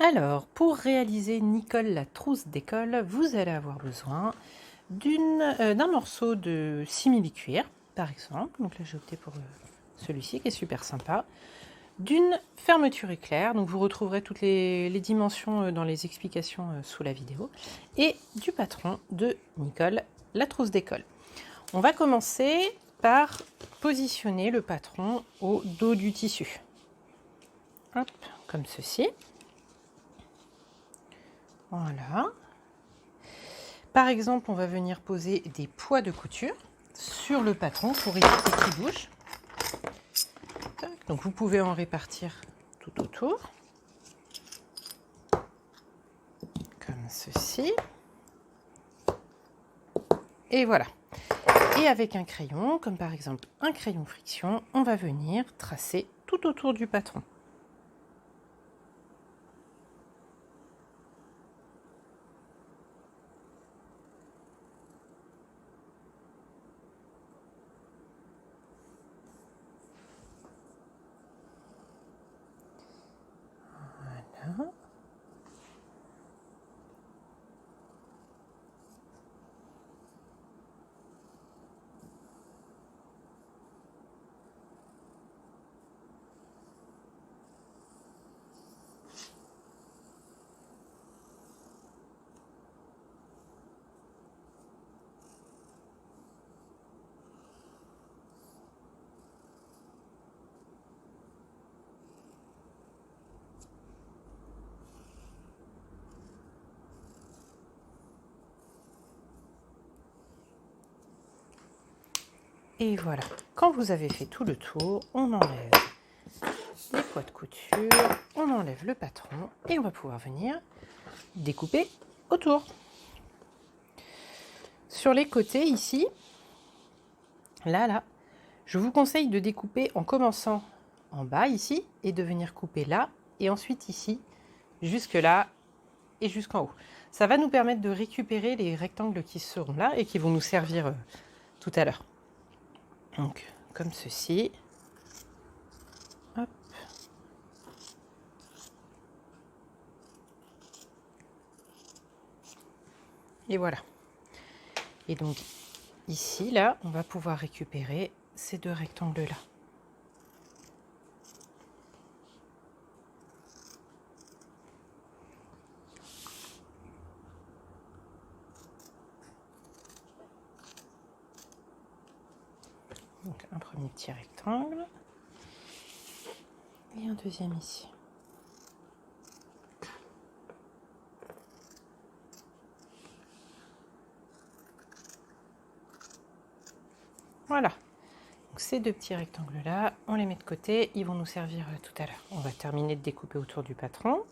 Alors, pour réaliser Nicole la trousse d'école, vous allez avoir besoin d'un morceau de simili-cuir, par exemple. Donc là, j'ai opté pour celui-ci qui est super sympa. D'une fermeture éclair, donc vous retrouverez toutes les dimensions dans les explications sous la vidéo. Et du patron de Nicole, la trousse d'école. On va commencer par positionner le patron au dos du tissu. Hop, comme ceci. Voilà. Par exemple, on va venir poser des poids de couture sur le patron pour éviter qu'il bouge. Donc vous pouvez en répartir tout autour, comme ceci. Et voilà. Et avec un crayon, comme par exemple un crayon friction, on va venir tracer tout autour du patron. Voilà. Et voilà, quand vous avez fait tout le tour, on enlève les poids de couture, on enlève le patron et on va pouvoir venir découper autour. Sur les côtés ici, là, je vous conseille de découper en commençant en bas ici et de venir couper là et ensuite ici, jusque là et jusqu'en haut. Ça va nous permettre de récupérer les rectangles qui seront là et qui vont nous servir tout à l'heure. Donc, comme ceci. Hop. Et voilà. Et donc, ici, là, on va pouvoir récupérer ces deux rectangles-là. Donc, un premier petit rectangle. Et un deuxième ici. Voilà. Donc ces deux petits rectangles-là, on les met de côté. Ils vont nous servir tout à l'heure. On va terminer de découper autour du patron.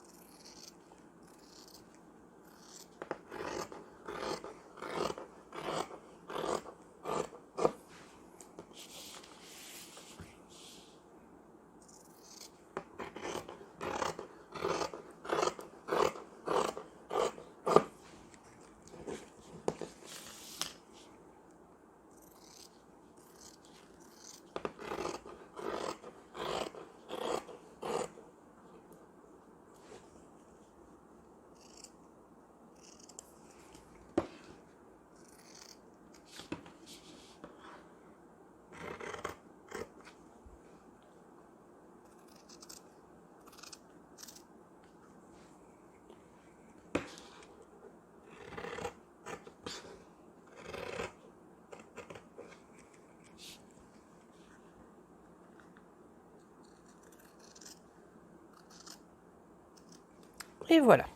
Et voilà.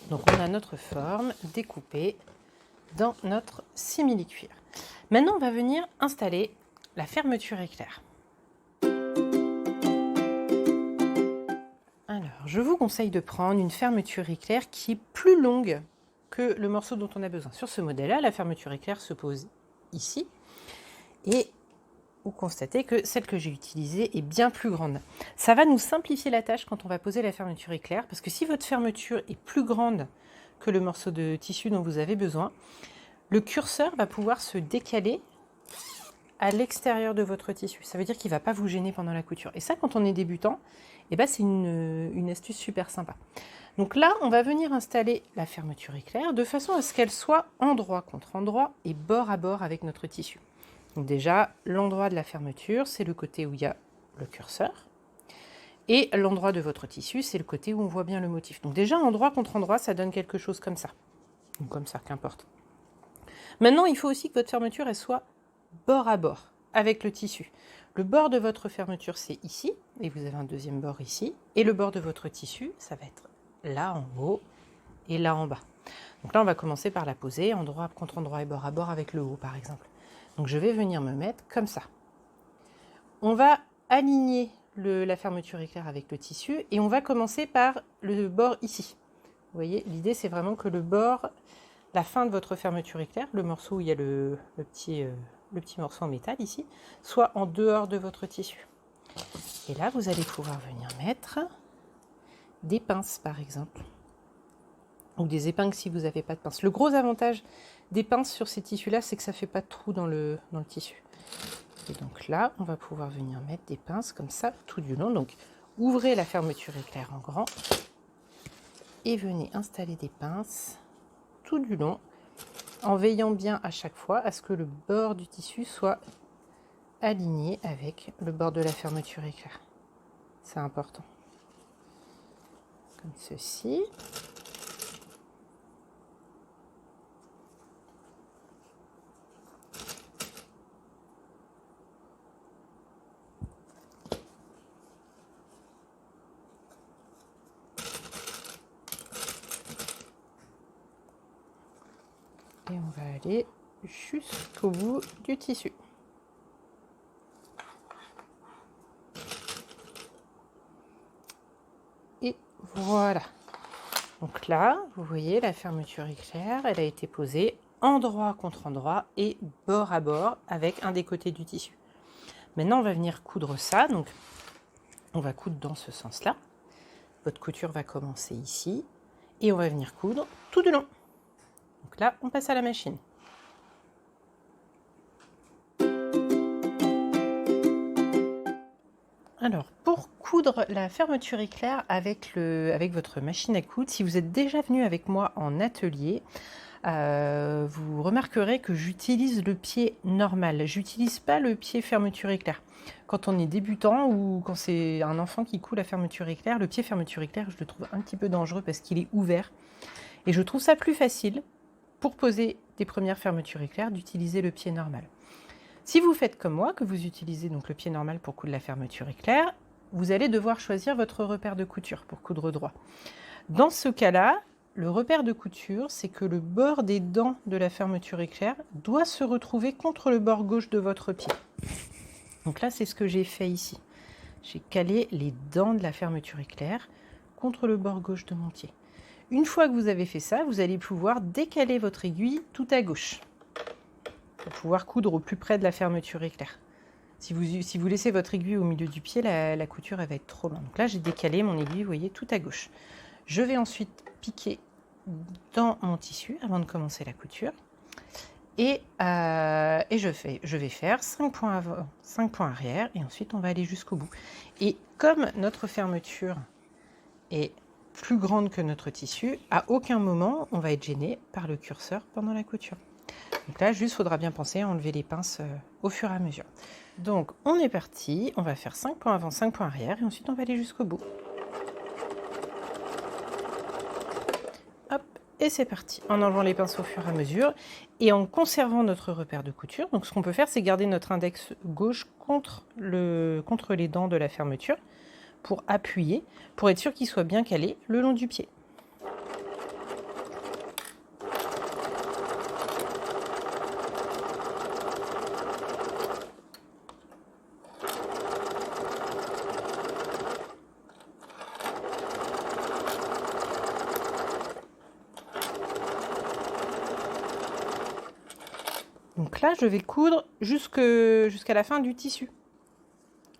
Donc on a notre forme découpée dans notre simili-cuir. Maintenant, on va venir installer la fermeture éclair. Alors, je vous conseille de prendre une fermeture éclair qui est plus longue que le morceau dont on a besoin. Sur ce modèle-là, la fermeture éclair se pose ici. Et vous constatez que celle que j'ai utilisée est bien plus grande. Ça va nous simplifier la tâche quand on va poser la fermeture éclair, parce que si votre fermeture est plus grande que le morceau de tissu dont vous avez besoin, le curseur va pouvoir se décaler à l'extérieur de votre tissu. Ça veut dire qu'il ne va pas vous gêner pendant la couture. Et ça, quand on est débutant, eh ben, c'est une astuce super sympa. Donc là, on va venir installer la fermeture éclair de façon à ce qu'elle soit endroit contre endroit et bord à bord avec notre tissu. Donc déjà, l'endroit de la fermeture, c'est le côté où il y a le curseur. Et l'endroit de votre tissu, c'est le côté où on voit bien le motif. Donc déjà, endroit contre endroit, ça donne quelque chose comme ça. Ou comme ça, qu'importe. Maintenant, il faut aussi que votre fermeture, elle soit bord à bord avec le tissu. Le bord de votre fermeture, c'est ici, et vous avez un deuxième bord ici. Et le bord de votre tissu, ça va être là en haut et là en bas. Donc là, on va commencer par la poser, endroit contre endroit et bord à bord avec le haut, par exemple. Donc je vais venir me mettre comme ça. On va aligner la fermeture éclair avec le tissu et on va commencer par le bord ici. Vous voyez, l'idée, c'est vraiment que le bord, la fin de votre fermeture éclair, le morceau où il y a le petit morceau en métal ici, soit en dehors de votre tissu. Et là, vous allez pouvoir venir mettre des pinces, par exemple, ou des épingles si vous n'avez pas de pinces. Le gros avantage des pinces sur ces tissus-là, c'est que ça ne fait pas de trou dans le tissu. Et donc là, on va pouvoir venir mettre des pinces comme ça tout du long. Donc, ouvrez la fermeture éclair en grand et venez installer des pinces tout du long, en veillant bien à chaque fois à ce que le bord du tissu soit aligné avec le bord de la fermeture éclair. C'est important. Comme ceci. Et on va aller jusqu'au bout du tissu. Et voilà. Donc là, vous voyez, la fermeture éclair, elle a été posée endroit contre endroit et bord à bord avec un des côtés du tissu. Maintenant, on va venir coudre ça. Donc, on va coudre dans ce sens-là. Votre couture va commencer ici et on va venir coudre tout du long. Donc là, on passe à la machine. Alors, pour coudre la fermeture éclair avec votre machine à coudre, si vous êtes déjà venu avec moi en atelier, vous remarquerez que j'utilise le pied normal. J'utilise pas le pied fermeture éclair. Quand on est débutant ou quand c'est un enfant qui coud la fermeture éclair, le pied fermeture éclair, je le trouve un petit peu dangereux parce qu'il est ouvert. Et je trouve ça plus facile, pour poser des premières fermetures éclair, d'utiliser le pied normal. Si vous faites comme moi, que vous utilisez donc le pied normal pour coudre la fermeture éclair, vous allez devoir choisir votre repère de couture pour coudre droit. Dans ce cas-là, le repère de couture, c'est que le bord des dents de la fermeture éclair doit se retrouver contre le bord gauche de votre pied. Donc là, c'est ce que j'ai fait ici. J'ai calé les dents de la fermeture éclair contre le bord gauche de mon pied. Une fois que vous avez fait ça, vous allez pouvoir décaler votre aiguille tout à gauche pour pouvoir coudre au plus près de la fermeture éclair. Si vous laissez votre aiguille au milieu du pied, la couture elle va être trop longue. Donc là, j'ai décalé mon aiguille, vous voyez, tout à gauche. Je vais ensuite piquer dans mon tissu avant de commencer la couture. Et je vais faire 5 points avant, 5 points arrière, et ensuite on va aller jusqu'au bout. Et comme notre fermeture est plus grande que notre tissu, à aucun moment on va être gêné par le curseur pendant la couture. Donc là, juste, faudra bien penser à enlever les pinces au fur et à mesure. Donc, on est parti. On va faire 5 points avant, 5 points arrière. Et ensuite, on va aller jusqu'au bout. Hop, et c'est parti. En enlevant les pinces au fur et à mesure. Et en conservant notre repère de couture. Donc, ce qu'on peut faire, c'est garder notre index gauche contre les dents de la fermeture. Pour appuyer, pour être sûr qu'il soit bien calé le long du pied. Donc là, je vais coudre jusqu'à la fin du tissu.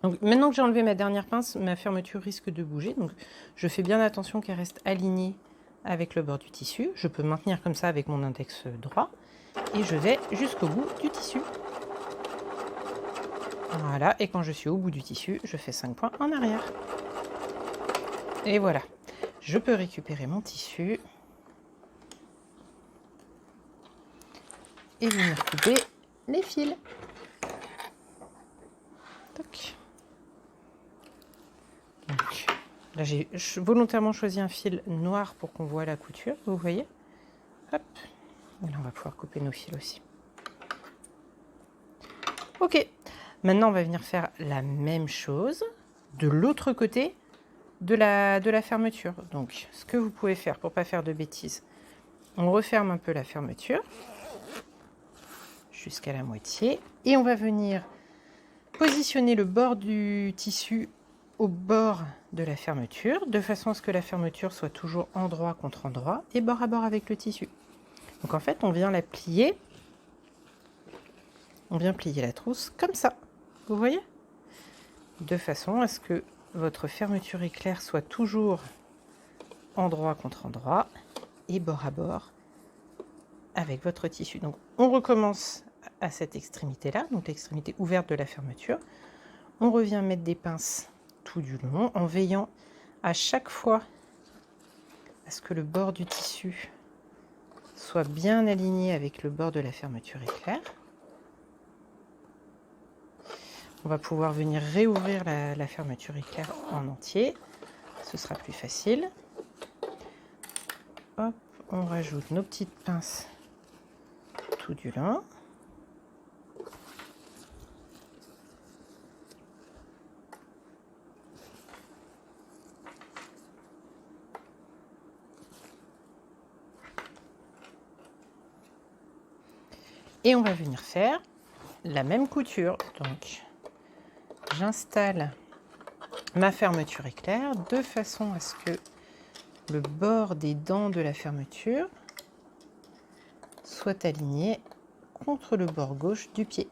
Donc, maintenant que j'ai enlevé ma dernière pince, ma fermeture risque de bouger. Donc, je fais bien attention qu'elle reste alignée avec le bord du tissu. Je peux maintenir comme ça avec mon index droit. Et je vais jusqu'au bout du tissu. Voilà, et quand je suis au bout du tissu, je fais 5 points en arrière. Et voilà. je peux récupérer mon tissu et venir couper les fils. Toc. Donc, là, j'ai volontairement choisi un fil noir pour qu'on voit la couture, vous voyez. Hop. Et là, on va pouvoir couper nos fils aussi. Ok, maintenant on va venir faire la même chose de l'autre côté de la fermeture. Donc, ce que vous pouvez faire pour ne pas faire de bêtises, on referme un peu la fermeture jusqu'à la moitié et on va venir positionner le bord du tissu au bord de la fermeture de façon à ce que la fermeture soit toujours endroit contre endroit et bord à bord avec le tissu. Donc en fait, on vient la plier, on vient plier la trousse comme ça, vous voyez, de façon à ce que votre fermeture éclair soit toujours endroit contre endroit et bord à bord avec votre tissu. Donc on recommence à cette extrémité là, donc l'extrémité ouverte de la fermeture. On revient mettre des pinces tout du long en veillant à chaque fois à ce que le bord du tissu soit bien aligné avec le bord de la fermeture éclair. On va pouvoir venir réouvrir la fermeture éclair en entier. Ce sera plus facile. Hop, on rajoute nos petites pinces tout du long. Et on va venir faire la même couture. Donc, j'installe ma fermeture éclair de façon à ce que le bord des dents de la fermeture soit aligné contre le bord gauche du pied.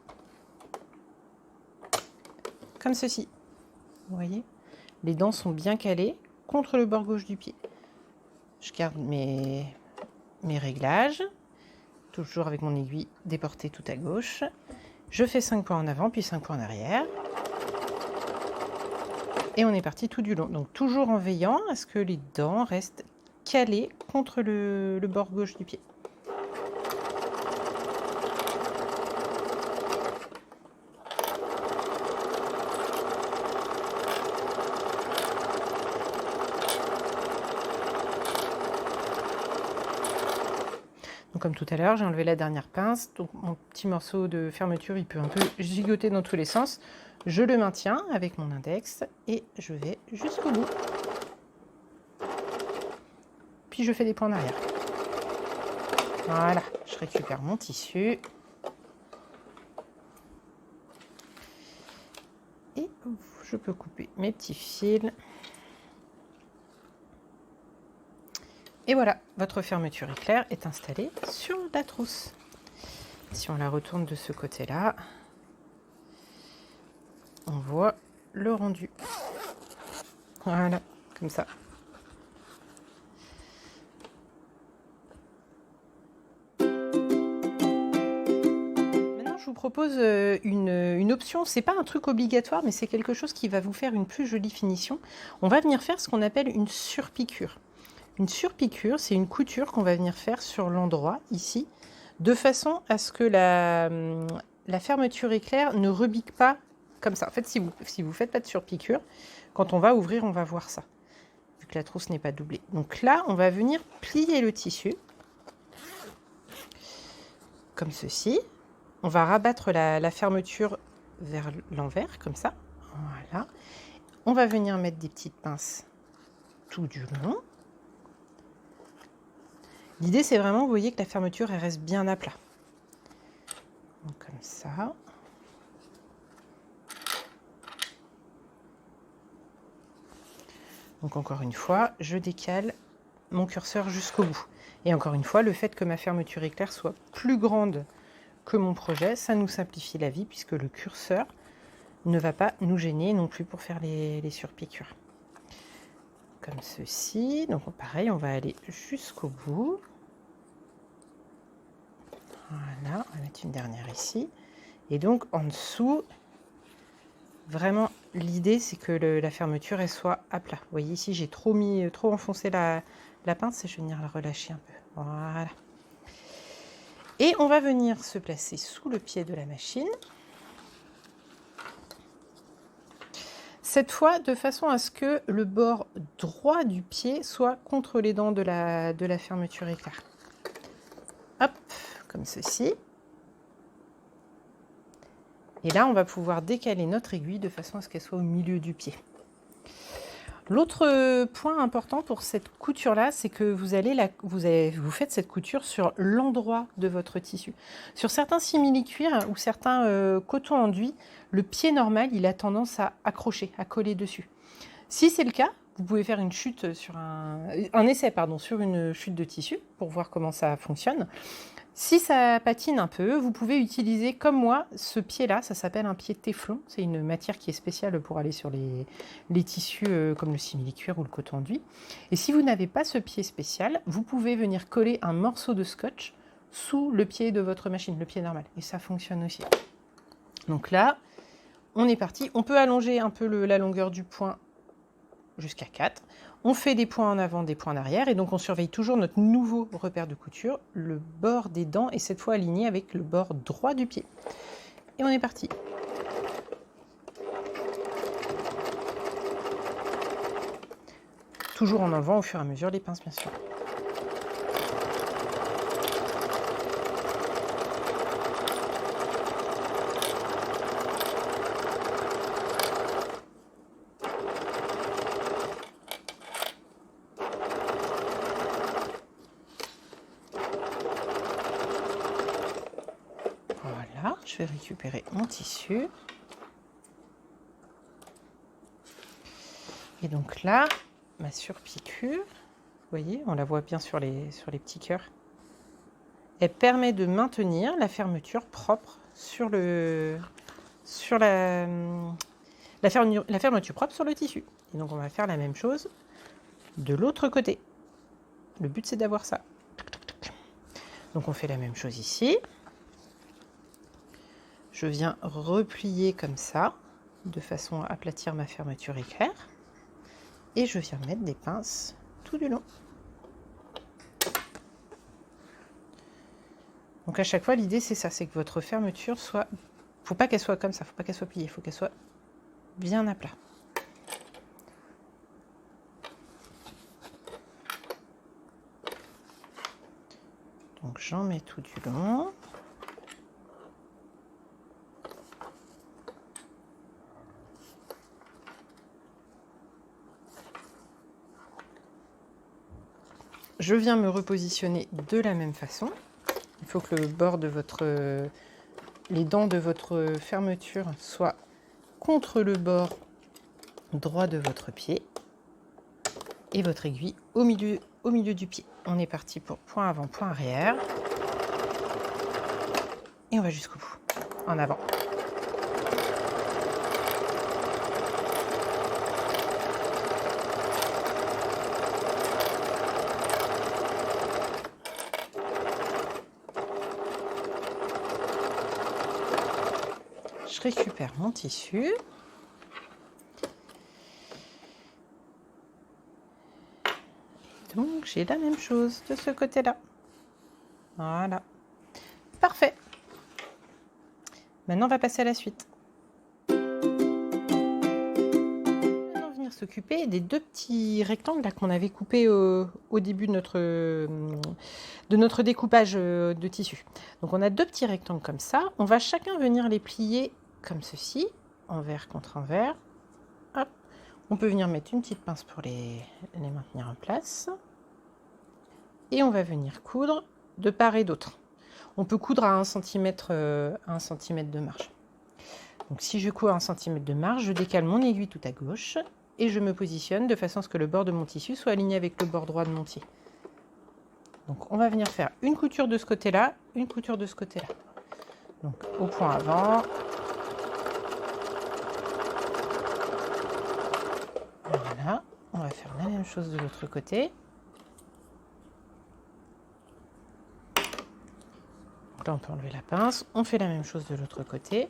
Comme ceci. Vous voyez, les dents sont bien calées contre le bord gauche du pied. Je garde mes réglages, toujours avec mon aiguille déportée tout à gauche. Je fais 5 points en avant, puis 5 points en arrière. Et on est parti tout du long. Donc toujours en veillant à ce que les dents restent calées contre le bord gauche du pied. Donc comme tout à l'heure, j'ai enlevé la dernière pince. Donc mon petit morceau de fermeture, il peut un peu gigoter dans tous les sens. Je le maintiens avec mon index et je vais jusqu'au bout. Puis je fais des points en arrière. Voilà, je récupère mon tissu. Et je peux couper mes petits fils. Et voilà, votre fermeture éclair est installée sur la trousse. Si on la retourne de ce côté-là, on voit le rendu. Voilà, comme ça. Maintenant, je vous propose une option. C'est pas un truc obligatoire, mais c'est quelque chose qui va vous faire une plus jolie finition. On va venir faire ce qu'on appelle une surpiqûre. Une surpiqûre, c'est une couture qu'on va venir faire sur l'endroit, ici, de façon à ce que la fermeture éclair ne rebique pas comme ça. En fait, si vous ne faites pas de surpiqûre, quand on va ouvrir, on va voir ça, vu que la trousse n'est pas doublée. Donc là, on va venir plier le tissu, comme ceci. On va rabattre la fermeture vers l'envers, comme ça. Voilà. On va venir mettre des petites pinces tout du long. L'idée, c'est vraiment, vous voyez, que la fermeture, elle reste bien à plat. Donc, comme ça. Donc, encore une fois, je décale mon curseur jusqu'au bout. Et encore une fois, le fait que ma fermeture éclair soit plus grande que mon projet, ça nous simplifie la vie, puisque le curseur ne va pas nous gêner non plus pour faire les surpiqûres. Comme ceci. Donc, pareil, on va aller jusqu'au bout. Voilà, on va mettre une dernière ici. Et donc, en dessous, Vraiment, l'idée, c'est que la fermeture, elle soit à plat. Vous voyez ici, j'ai trop enfoncé la pince et je vais venir la relâcher un peu. Voilà. Et on va venir se placer sous le pied de la machine. Cette fois, de façon à ce que le bord droit du pied soit contre les dents de la fermeture éclair. Hop, comme ceci. Et là, on va pouvoir décaler notre aiguille de façon à ce qu'elle soit au milieu du pied. L'autre point important pour cette couture-là, c'est que vous faites cette couture sur l'endroit de votre tissu. Sur certains simili-cuirs ou certains cotons enduits, le pied normal, il a tendance à accrocher, à coller dessus. Si c'est le cas, vous pouvez faire une chute sur un essai sur une chute de tissu pour voir comment ça fonctionne. Si ça patine un peu, vous pouvez utiliser, comme moi, ce pied-là, ça s'appelle un pied téflon. C'est une matière qui est spéciale pour aller sur les tissus comme le simili-cuir ou le coton enduit. Et si vous n'avez pas ce pied spécial, vous pouvez venir coller un morceau de scotch sous le pied de votre machine, le pied normal. Et ça fonctionne aussi. Donc là, on est parti. On peut allonger un peu la longueur du point jusqu'à 4. On fait des points en avant, des points en arrière, et donc on surveille toujours notre nouveau repère de couture. Le bord des dents est cette fois aligné avec le bord droit du pied. Et on est parti. Toujours en enlevant au fur et à mesure les pinces, bien sûr. Voilà, je vais récupérer mon tissu. Et donc là, ma surpiqûre, vous voyez, on la voit bien sur les petits cœurs. Elle permet de maintenir la fermeture propre sur la fermeture propre sur le tissu. Et donc on va faire la même chose de l'autre côté. Le but c'est d'avoir ça. Donc on fait la même chose ici. Je viens replier comme ça, de façon à aplatir ma fermeture éclair. Et je viens mettre des pinces tout du long. Donc à chaque fois, l'idée c'est ça, c'est que votre fermeture soit... Faut pas qu'elle soit comme ça, faut pas qu'elle soit pliée, faut qu'elle soit bien à plat. Donc j'en mets tout du long. Je viens me repositionner de la même façon. Il faut que le bord de les dents de votre fermeture soient contre le bord droit de votre pied et votre aiguille au milieu du pied. On est parti pour point avant, point arrière. Et on va jusqu'au bout. En avant. Je récupère mon tissu. Donc j'ai la même chose de ce côté-là. Voilà. Parfait. Maintenant on va passer à la suite. Maintenant venir s'occuper des deux petits rectangles qu'on avait coupés au début de notre découpage de tissu. Donc on a deux petits rectangles comme ça. On va chacun venir les plier comme ceci, envers contre envers. Hop. On peut venir mettre une petite pince pour les maintenir en place. Et on va venir coudre de part et d'autre. On peut coudre à 1 cm de marge. Donc si je couds à 1 cm de marge, je décale mon aiguille tout à gauche et je me positionne de façon à ce que le bord de mon tissu soit aligné avec le bord droit de mon pied. Donc on va venir faire une couture de ce côté-là, une couture de ce côté-là. Donc au point avant. Voilà, on va faire la même chose de l'autre côté. Là, on peut enlever la pince. On fait la même chose de l'autre côté.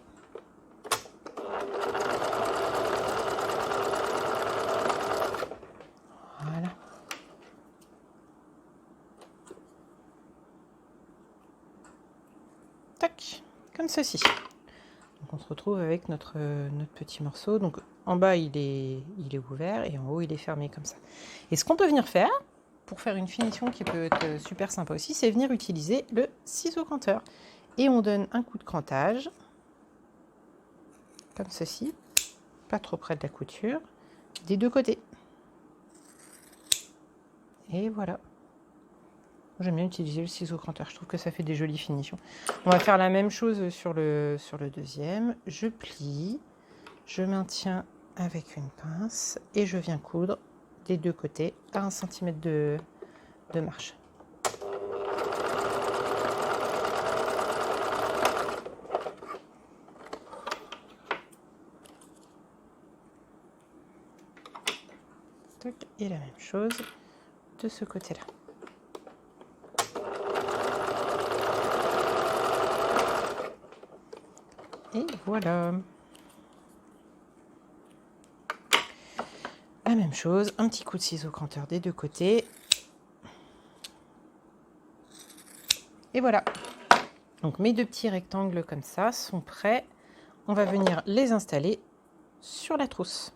comme ceci. Donc on se retrouve avec notre petit morceau. Donc en bas il est ouvert et en haut il est fermé comme ça. Et ce qu'on peut venir faire, pour faire une finition qui peut être super sympa aussi, c'est venir utiliser le ciseau cranteur. Et on donne un coup de crantage, comme ceci, pas trop près de la couture, des deux côtés. Et voilà. J'aime bien utiliser le ciseau cranteur, je trouve que ça fait des jolies finitions. On va faire la même chose sur le deuxième. Je plie, je maintiens avec une pince et je viens coudre des deux côtés à 1 cm de marge. Et la même chose de ce côté-là. Et voilà. La même chose, un petit coup de ciseau cranteur des deux côtés. Et voilà. Donc mes deux petits rectangles comme ça sont prêts. On va venir les installer sur la trousse.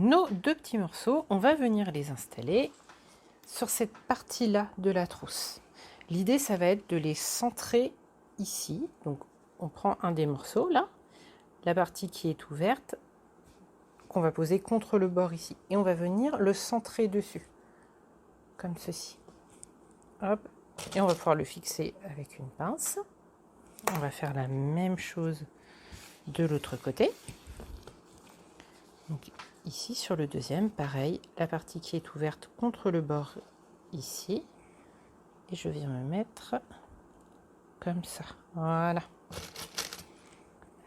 Nos deux petits morceaux, on va venir les installer sur cette partie-là de la trousse. L'idée, ça va être de les centrer ici. Donc, on prend un des morceaux, là, la partie qui est ouverte, qu'on va poser contre le bord ici. Et on va venir le centrer dessus, comme ceci. Hop. Et on va pouvoir le fixer avec une pince. On va faire la même chose de l'autre côté. Donc, ici, sur le deuxième, pareil, la partie qui est ouverte contre le bord ici. Et je viens me mettre comme ça. Voilà.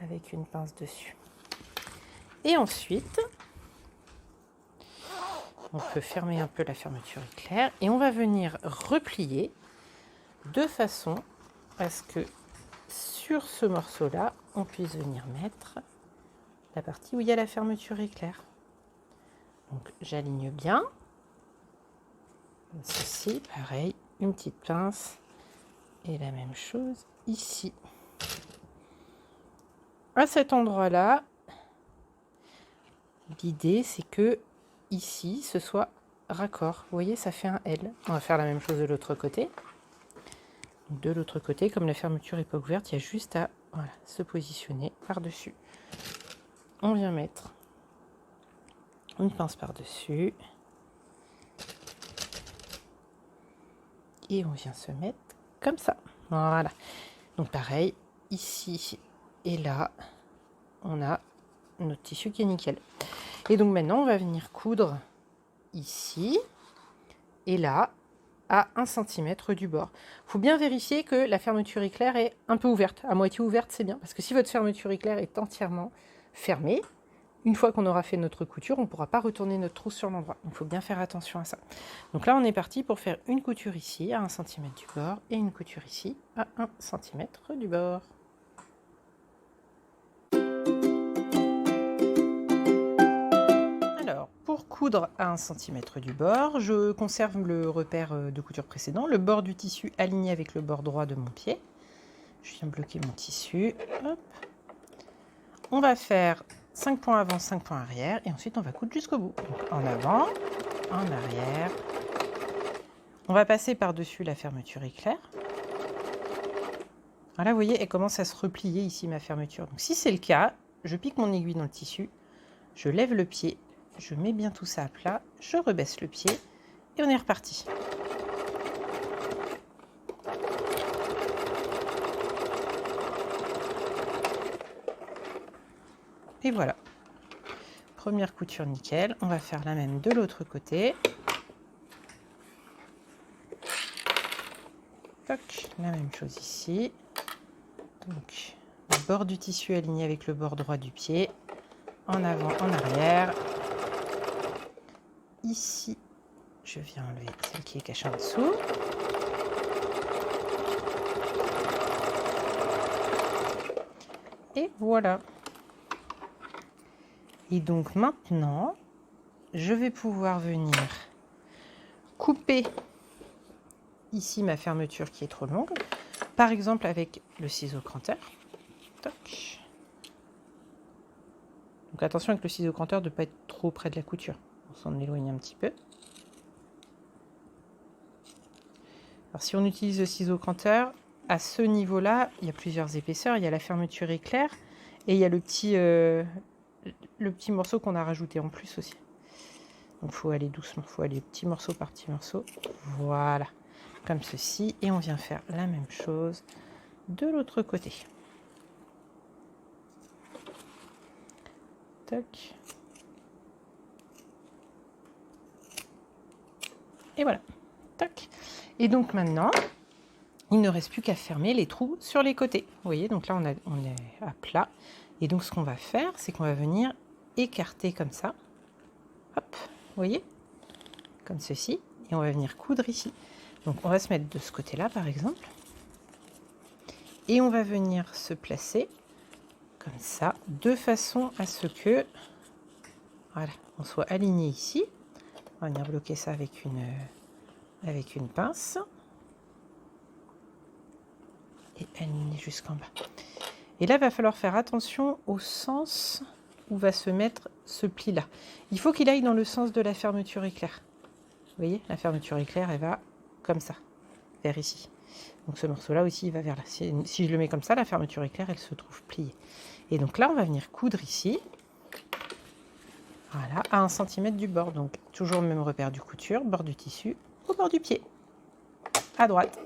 Avec une pince dessus. Et ensuite, on peut fermer un peu la fermeture éclair. Et on va venir replier de façon à ce que sur ce morceau-là, on puisse venir mettre la partie où il y a la fermeture éclair. Donc j'aligne bien. Ceci, pareil, une petite pince. Et la même chose ici. À cet endroit-là, l'idée c'est que ici, ce soit raccord. Vous voyez, ça fait un L. On va faire la même chose de l'autre côté. De l'autre côté, comme la fermeture n'est pas ouverte, il y a juste à voilà, se positionner par-dessus. On vient mettre une pince par-dessus. Et on vient se mettre comme ça. Voilà. Donc pareil, ici et là, on a notre tissu qui est nickel. Et donc maintenant, on va venir coudre ici et là, à 1 cm du bord. Il faut bien vérifier que la fermeture éclair est un peu ouverte. À moitié ouverte, c'est bien. Parce que si votre fermeture éclair est entièrement fermée, une fois qu'on aura fait notre couture, on ne pourra pas retourner notre trousse sur l'endroit. Donc il faut bien faire attention à ça. Donc là, on est parti pour faire une couture ici à 1 cm du bord et une couture ici à 1 cm du bord. Alors, pour coudre à 1 cm du bord, je conserve le repère de couture précédent, le bord du tissu aligné avec le bord droit de mon pied. Je viens bloquer mon tissu. Hop. On va faire 5 points avant, 5 points arrière, et ensuite on va coudre jusqu'au bout. Donc, en avant, en arrière. On va passer par-dessus la fermeture éclair. Voilà, vous voyez, elle commence à se replier ici, ma fermeture. Donc si c'est le cas, je pique mon aiguille dans le tissu, je lève le pied, je mets bien tout ça à plat, je rebaisse le pied, et on est reparti. Et voilà. Première couture nickel. On va faire la même de l'autre côté. Toc, la même chose ici. Donc, le bord du tissu aligné avec le bord droit du pied. En avant, en arrière. Ici, je viens enlever celle qui est cachée en dessous. Et voilà. Et donc maintenant, je vais pouvoir venir couper ici ma fermeture qui est trop longue. Par exemple avec le ciseau cranteur. Toc. Donc attention avec le ciseau cranteur de ne pas être trop près de la couture. On s'en éloigne un petit peu. Alors si on utilise le ciseau cranteur, à ce niveau-là, il y a plusieurs épaisseurs. Il y a la fermeture éclair et il y a le petit morceau qu'on a rajouté en plus aussi. Donc il faut aller doucement, il faut aller petit morceau par petit morceau. Voilà, comme ceci. Et on vient faire la même chose de l'autre côté. Tac. Et voilà. Tac. Et donc maintenant, il ne reste plus qu'à fermer les trous sur les côtés. Vous voyez, donc là on est à plat. Et donc ce qu'on va faire, c'est qu'on va venir écarter comme ça. Hop, vous voyez, comme ceci. Et on va venir coudre ici. Donc on va se mettre de ce côté-là par exemple. Et on va venir se placer comme ça, de façon à ce que voilà, on soit aligné ici. On va venir bloquer ça avec une pince. Et aligner jusqu'en bas. Et là, il va falloir faire attention au sens où va se mettre ce pli-là. Il faut qu'il aille dans le sens de la fermeture éclair. Vous voyez, la fermeture éclair, elle va comme ça, vers ici. Donc ce morceau-là aussi, il va vers là. Si je le mets comme ça, la fermeture éclair, elle se trouve pliée. Et donc là, on va venir coudre ici. Voilà, à 1 cm du bord. Donc toujours le même repère du couture, bord du tissu au bord du pied. À droite.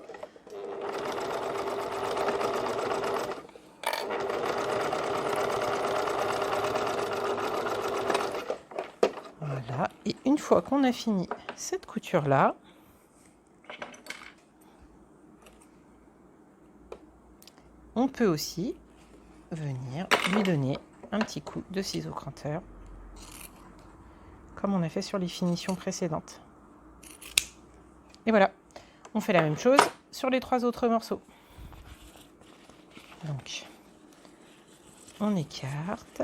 Voilà, et une fois qu'on a fini cette couture-là, on peut aussi venir lui donner un petit coup de ciseau cranteur, comme on a fait sur les finitions précédentes. Et voilà, on fait la même chose sur les 3 autres morceaux. Donc, on écarte,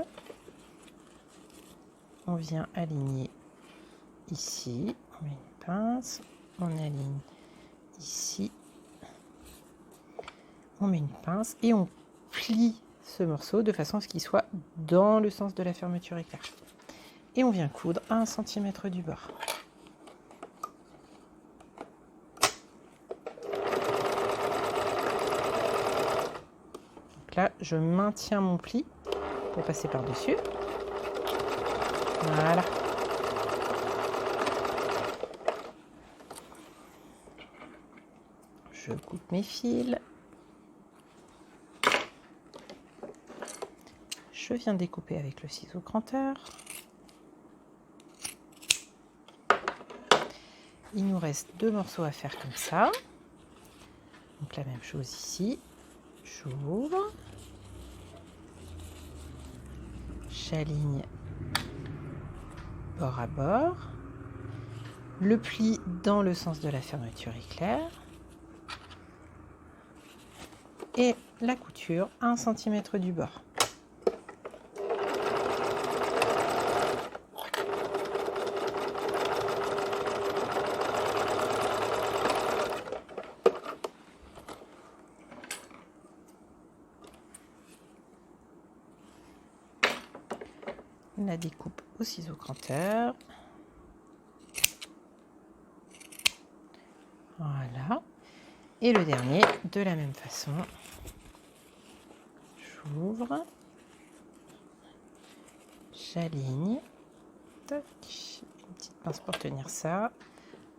on vient aligner ici, on met une pince, on aligne ici, on met une pince et on plie ce morceau de façon à ce qu'il soit dans le sens de la fermeture éclair. Et on vient coudre à 1 cm du bord. Donc là, je maintiens mon pli pour passer par-dessus. Voilà. Je coupe mes fils. Je viens découper avec le ciseau cranteur. Il nous reste 2 morceaux à faire comme ça. Donc la même chose ici. J'ouvre. J'aligne bord à bord. Le pli dans le sens de la fermeture éclair. Et la couture à 1 cm du bord. La découpe au ciseau cranteur. Voilà. Et le dernier, de la même façon. J'ouvre. J'aligne. Une petite pince pour tenir ça.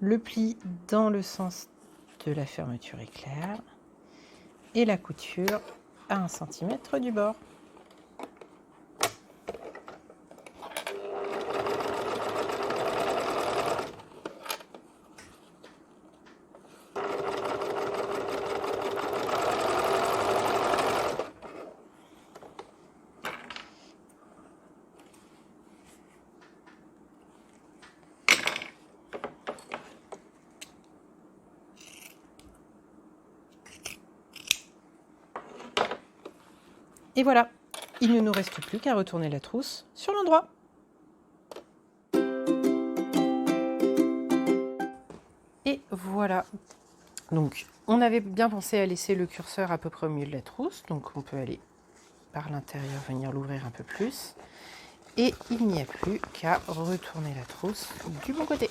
Le pli dans le sens de la fermeture éclair. Et la couture à 1 cm du bord. Et voilà, il ne nous reste plus qu'à retourner la trousse sur l'endroit. Et voilà, Donc, on avait bien pensé à laisser le curseur à peu près au milieu de la trousse. Donc, on peut aller par l'intérieur, venir l'ouvrir un peu plus. Et il n'y a plus qu'à retourner la trousse du bon côté.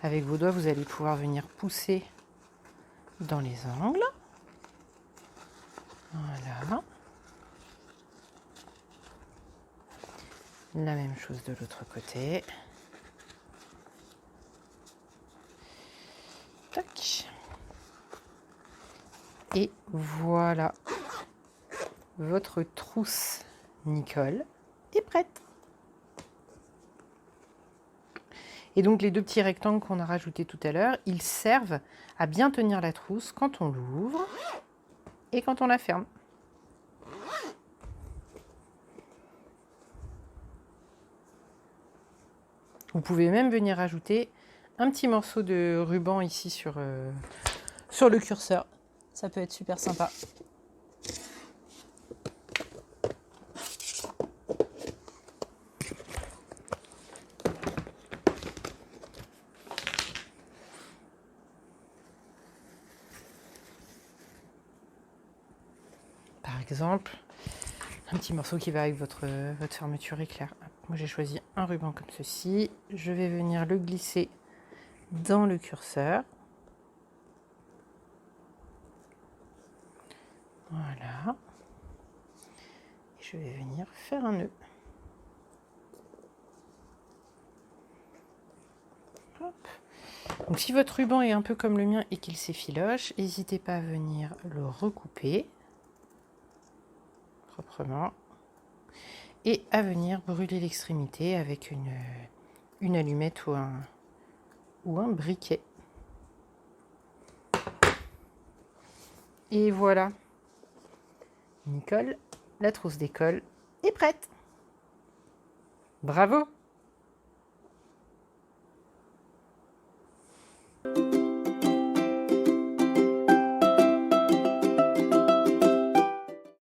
Avec vos doigts, vous allez pouvoir venir pousser dans les angles. Voilà. La même chose de l'autre côté. Tac. Et voilà. Votre trousse Nicole est prête. Et donc les deux petits rectangles qu'on a rajoutés tout à l'heure, ils servent à bien tenir la trousse quand on l'ouvre et quand on la ferme. Vous pouvez même venir ajouter un petit morceau de ruban ici sur le curseur. Ça peut être super sympa. Par exemple, un petit morceau qui va avec votre fermeture éclair. Moi j'ai choisi un ruban comme ceci. Je vais venir le glisser dans le curseur. Voilà. Et je vais venir faire un nœud. Hop. Donc si votre ruban est un peu comme le mien et qu'il s'effiloche, n'hésitez pas à venir le recouper proprement et à venir brûler l'extrémité avec une allumette ou un briquet. Et voilà, Nicole, la trousse d'école est prête. Bravo!